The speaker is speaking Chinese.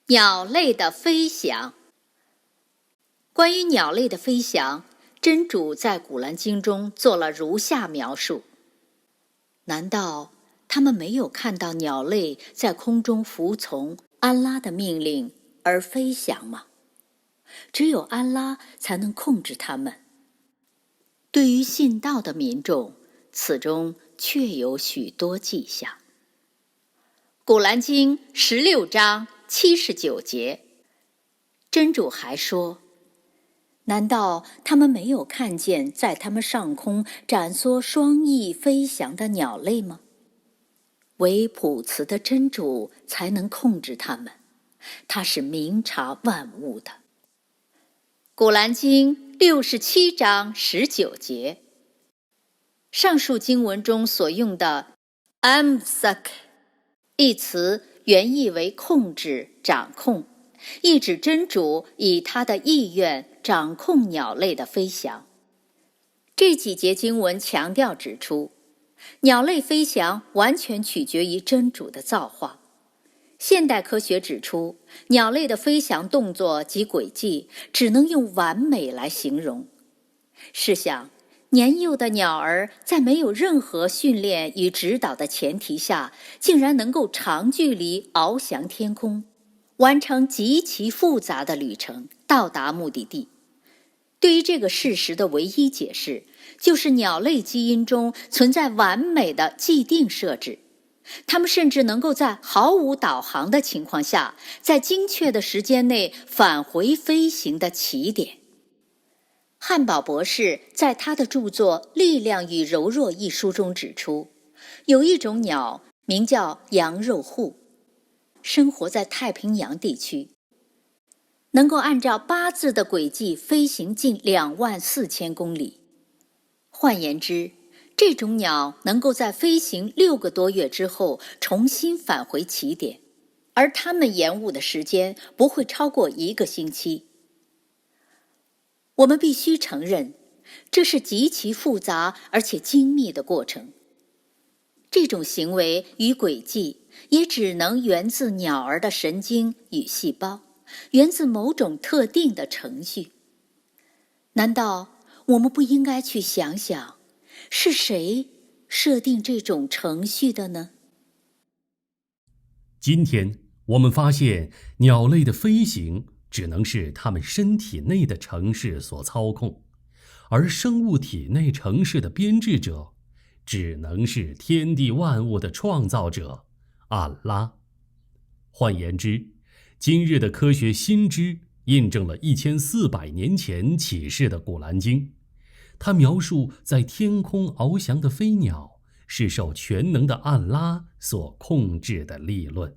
鸟类的飞翔。关于鸟类的飞翔，真主在《古兰经》中做了如下描述：难道他们没有看到鸟类在空中服从安拉的命令而飞翔吗？只有安拉才能控制它们。对于信道的民众，此中确有许多迹象。古兰经16章79节，真主还说：难道他们没有看见在他们上空展缩双翼飞翔的鸟类吗？唯普慈的真主才能控制它们，他是明察万物的。古兰经67章19节，上述经文中所用的 amsak 一词原意为控制、掌控，意指真主以他的意愿掌控鸟类的飞翔。这几节经文强调指出，鸟类飞翔完全取决于真主的造化。现代科学指出，鸟类的飞翔动作及轨迹只能用完美来形容。试想，年幼的鸟儿在没有任何训练与指导的前提下，竟然能够长距离翱翔天空，完成极其复杂的旅程，到达目的地。对于这个事实的唯一解释，就是鸟类基因中存在完美的既定设置，它们甚至能够在毫无导航的情况下，在精确的时间内返回飞行的起点。汉堡博士在他的著作《力量与柔弱》一书中指出，有一种鸟名叫羊肉户，生活在太平洋地区，能够按照八字的轨迹飞行近24000公里。换言之，这种鸟能够在飞行6个多月之后重新返回起点，而它们延误的时间不会超过1个星期。我们必须承认，这是极其复杂而且精密的过程。这种行为与轨迹也只能源自鸟儿的神经与细胞，源自某种特定的程序。难道我们不应该去想想，是谁设定这种程序的呢？今天我们发现，鸟类的飞行只能是它们身体内的程式所操控，而生物体内程式的编制者，只能是天地万物的创造者安拉。换言之，今日的科学新知印证了1400年前启示的古兰经。它描述在天空翱翔的飞鸟是受全能的安拉所控制的理论。